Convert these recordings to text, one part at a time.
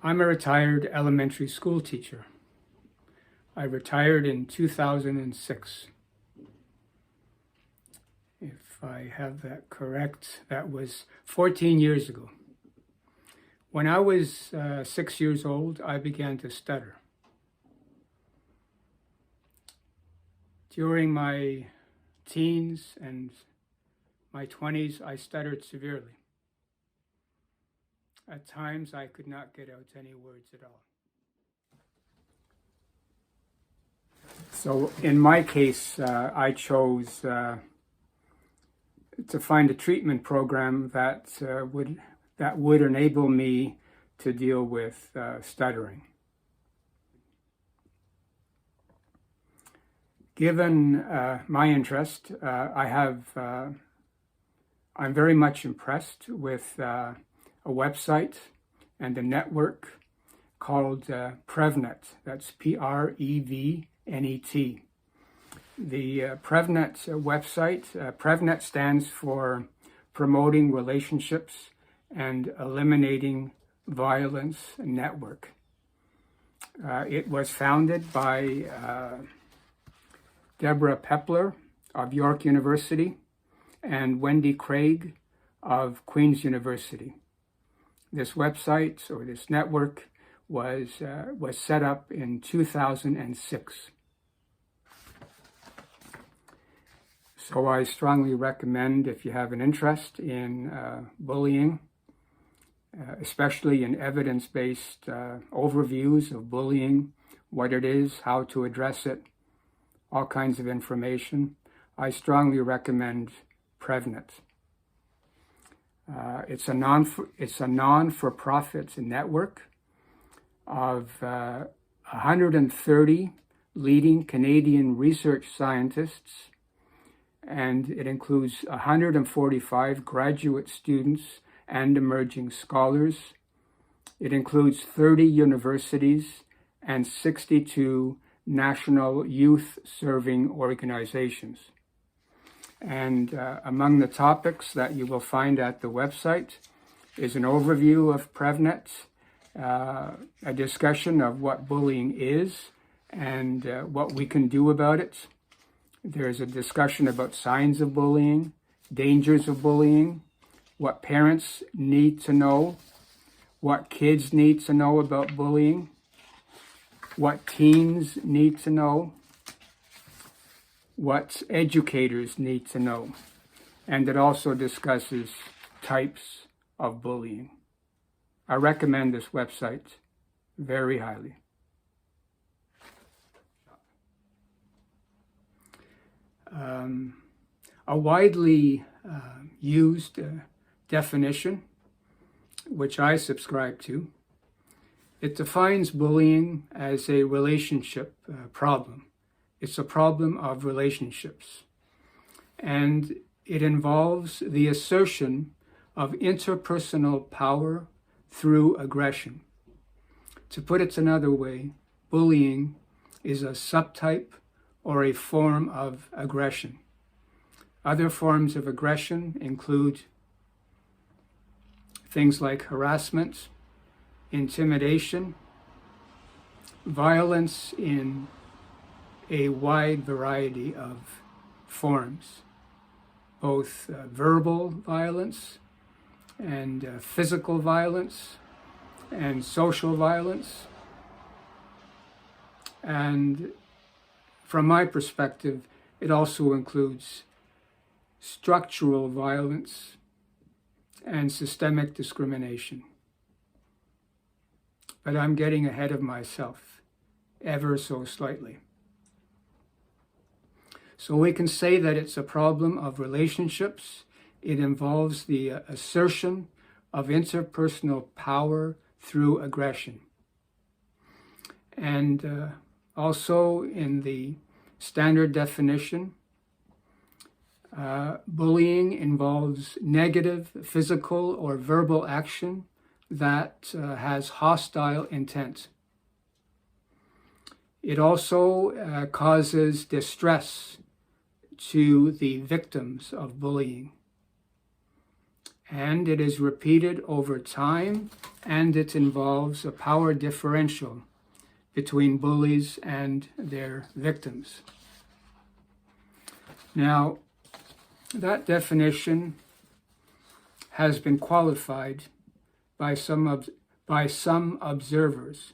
I'm a retired elementary school teacher. I retired in 2006. If I have that correct, that was 14 years ago. When I was 6 years old, I began to stutter. During my teens and my 20s, I stuttered severely. At times, I could not get out any words at all. So in my case, I chose to find a treatment program that would enable me to deal with stuttering. Given my interest, I'm very much impressed with a website and a network called PREVNet. That's PREVNet. The PREVNet website, PREVNet stands for Promoting Relationships and Eliminating Violence Network. It was founded by Deborah Pepler of York University and Wendy Craig of Queen's University. This website or this network was set up in 2006. So I strongly recommend, if you have an interest in bullying, especially in evidence-based overviews of bullying, what it is, how to address it, all kinds of information, I strongly recommend PREVNet. It's a non-for-profit network of 130 leading Canadian research scientists, and it includes 145 graduate students and emerging scholars. It includes 30 universities and 62 national youth-serving organizations. And among the topics that you will find at the website is an overview of PREVNet, a discussion of what bullying is and what we can do about it. There's a discussion about signs of bullying, dangers of bullying, what parents need to know, what kids need to know about bullying, what teens need to know, what educators need to know. And it also discusses types of bullying. I recommend this website very highly. A widely used definition, which I subscribe to, it defines bullying as a relationship problem. It's a problem of relationships. And it involves the assertion of interpersonal power through aggression. To put it another way, bullying is a subtype or a form of aggression. Other forms of aggression include things like harassment, intimidation, violence in a wide variety of forms, both verbal violence and physical violence and social violence. And from my perspective, it also includes structural violence and systemic discrimination. But I'm getting ahead of myself ever so slightly. So we can say that it's a problem of relationships. It involves the assertion of interpersonal power through aggression. And also in the standard definition, bullying involves negative physical or verbal action that has hostile intent. It also causes distress to the victims of bullying. and it is repeated over time, and it involves a power differential between bullies and their victims. Now, that definition has been qualified by some observers,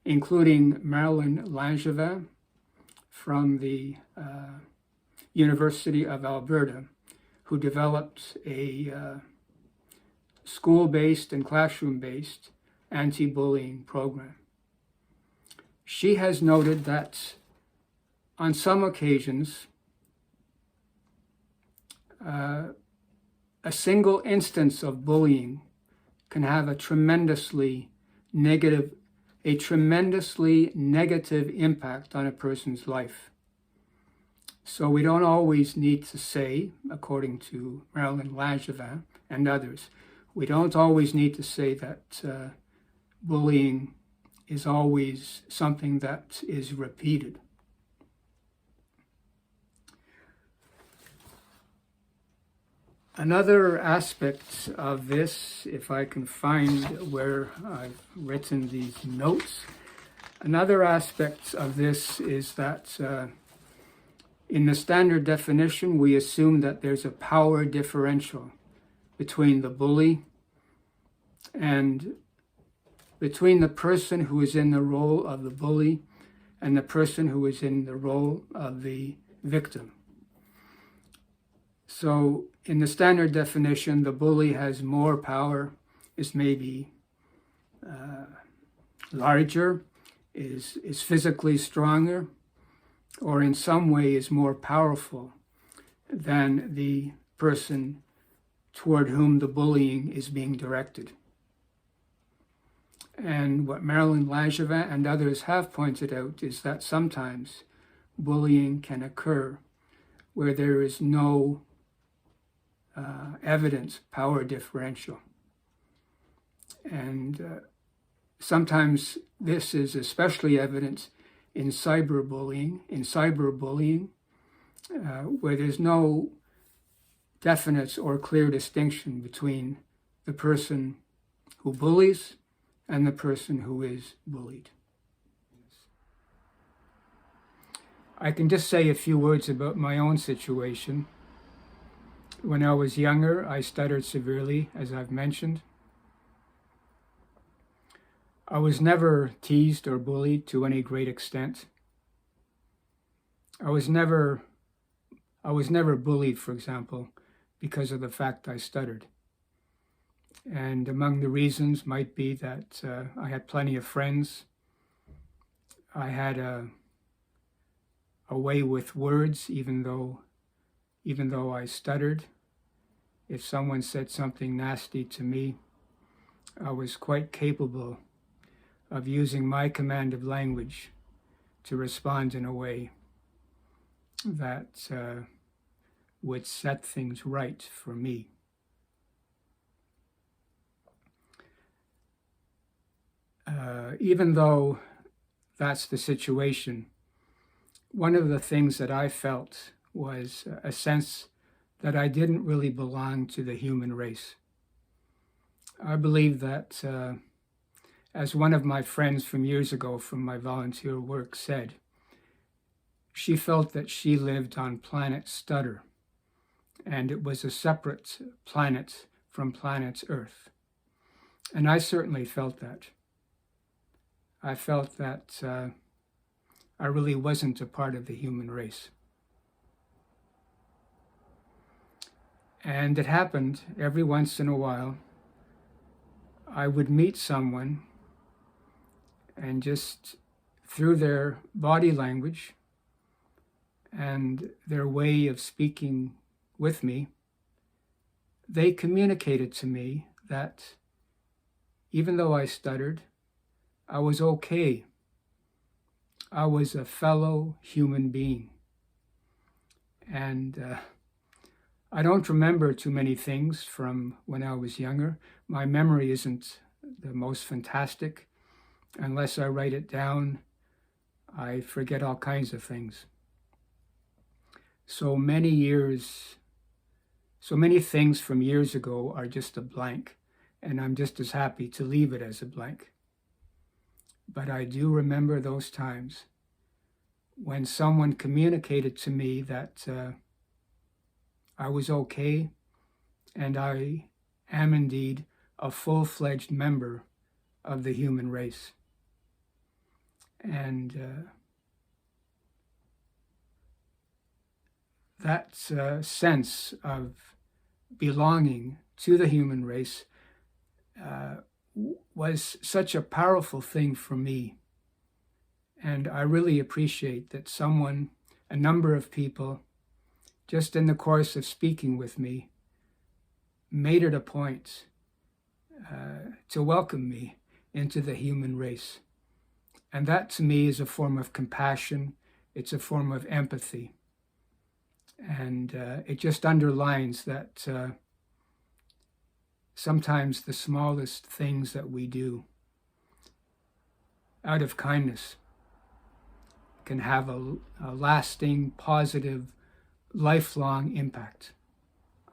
including Marilyn Langevin from the University of Alberta, who developed a school-based and classroom-based anti-bullying program. She has noted that on some occasions, a single instance of bullying can have a tremendously negative impact on a person's life. So we don't always need to say, according to Marilyn Langevin and others, we don't always need to say that bullying is always something that is repeated. Another aspect of this, if I can find where I've written these notes, another aspect of this is that in the standard definition, we assume that there's a power differential between the bully and between the person who is in the role of the bully and the person who is in the role of the victim. So in the standard definition, the bully has more power, is maybe larger, is physically stronger, or in some way is more powerful than the person toward whom the bullying is being directed. And what Marilyn Langevin and others have pointed out is that sometimes bullying can occur where there is no evidence power differential. And sometimes this is especially evident in cyberbullying, where there's no definite or clear distinction between the person who bullies and the person who is bullied. I can just say a few words about my own situation. When I was younger, I stuttered severely, as I've mentioned. I was never teased or bullied to any great extent. I was never bullied, for example, because of the fact I stuttered. And among the reasons might be that I had plenty of friends. I had a way with words, even though I stuttered. If someone said something nasty to me, I was quite capable of using my command of language to respond in a way that would set things right for me. Even though that's the situation, one of the things that I felt was a sense that I didn't really belong to the human race. I believe that, as one of my friends from years ago from my volunteer work said, she felt that she lived on planet Stutter, and it was a separate planet from planet Earth. And I certainly felt that. I felt that I really wasn't a part of the human race. And it happened every once in a while. I would meet someone and just through their body language and their way of speaking with me, they communicated to me that even though I stuttered, I was okay. I was a fellow human being. And I don't remember too many things from when I was younger. My memory isn't the most fantastic. Unless I write it down, I forget all kinds of things. So many years So many things from years ago are just a blank, and I'm just as happy to leave it as a blank. But I do remember those times when someone communicated to me that I was okay, and I am indeed a full-fledged member of the human race. And that sense of belonging to the human race was such a powerful thing for me. And I really appreciate that a number of people, just in the course of speaking with me, made it a point to welcome me into the human race. And that to me is a form of compassion. It's a form of empathy. And it just underlines that sometimes the smallest things that we do out of kindness can have a lasting, positive, lifelong impact.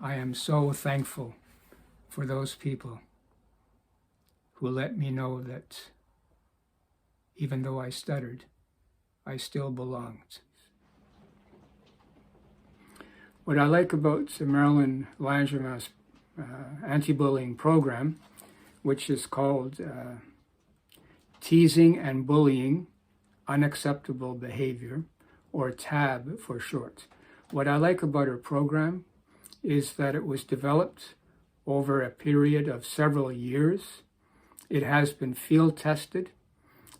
I am so thankful for those people who let me know that even though I stuttered, I still belonged. What I like about Marilyn Langevin anti-bullying program, which is called Teasing and Bullying Unacceptable Behavior, or TAB for short. What I like about her program is that it was developed over a period of several years. It has been field tested,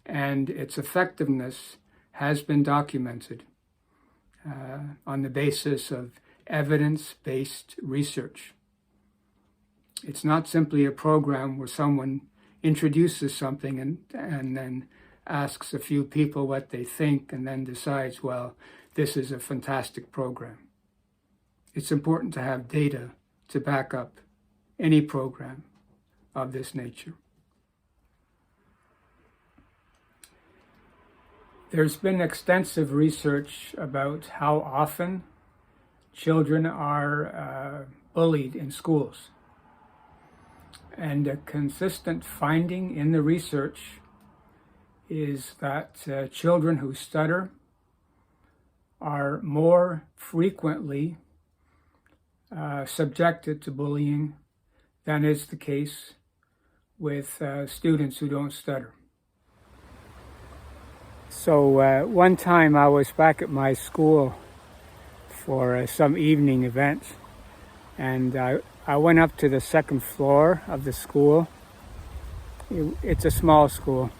and its effectiveness has been documented on the basis of evidence-based research. It's not simply a program where someone introduces something and then asks a few people what they think and then decides, well, this is a fantastic program. It's important to have data to back up any program of this nature. There's been extensive research about how often children are bullied in schools. And a consistent finding in the research is that children who stutter are more frequently subjected to bullying than is the case with students who don't stutter. So one time I was back at my school for some evening event, and I went up to the second floor of the school. It's a small school,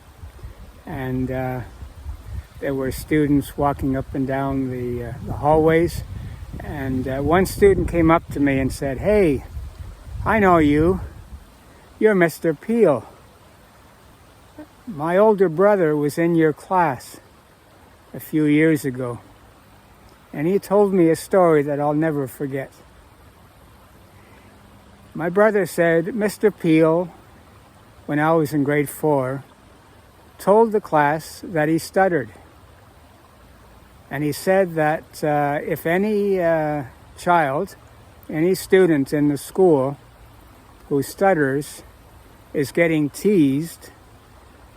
and there were students walking up and down the hallways, and one student came up to me and said, "Hey, I know you. You're Mr. Peel. My older brother was in your class a few years ago, and he told me a story that I'll never forget. My brother said Mr. Peel, when I was in grade 4, told the class that he stuttered. And he said that if any child, any student in the school who stutters is getting teased,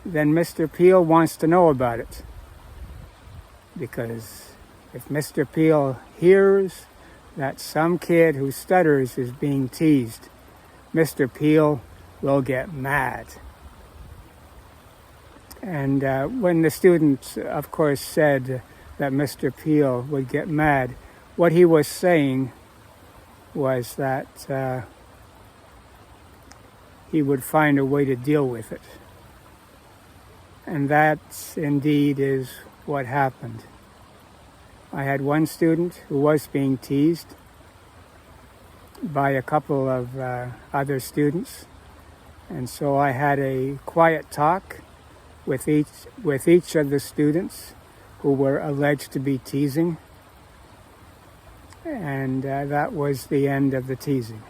then Mr. Peel wants to know about it. Because if Mr. Peel hears that some kid who stutters is being teased, Mr. Peel will get mad." And when the student, of course, said that Mr. Peel would get mad, what he was saying was that he would find a way to deal with it. And that indeed is what happened. I had one student who was being teased by a couple of other students, and so I had a quiet talk with each of the students who were alleged to be teasing, and that was the end of the teasing.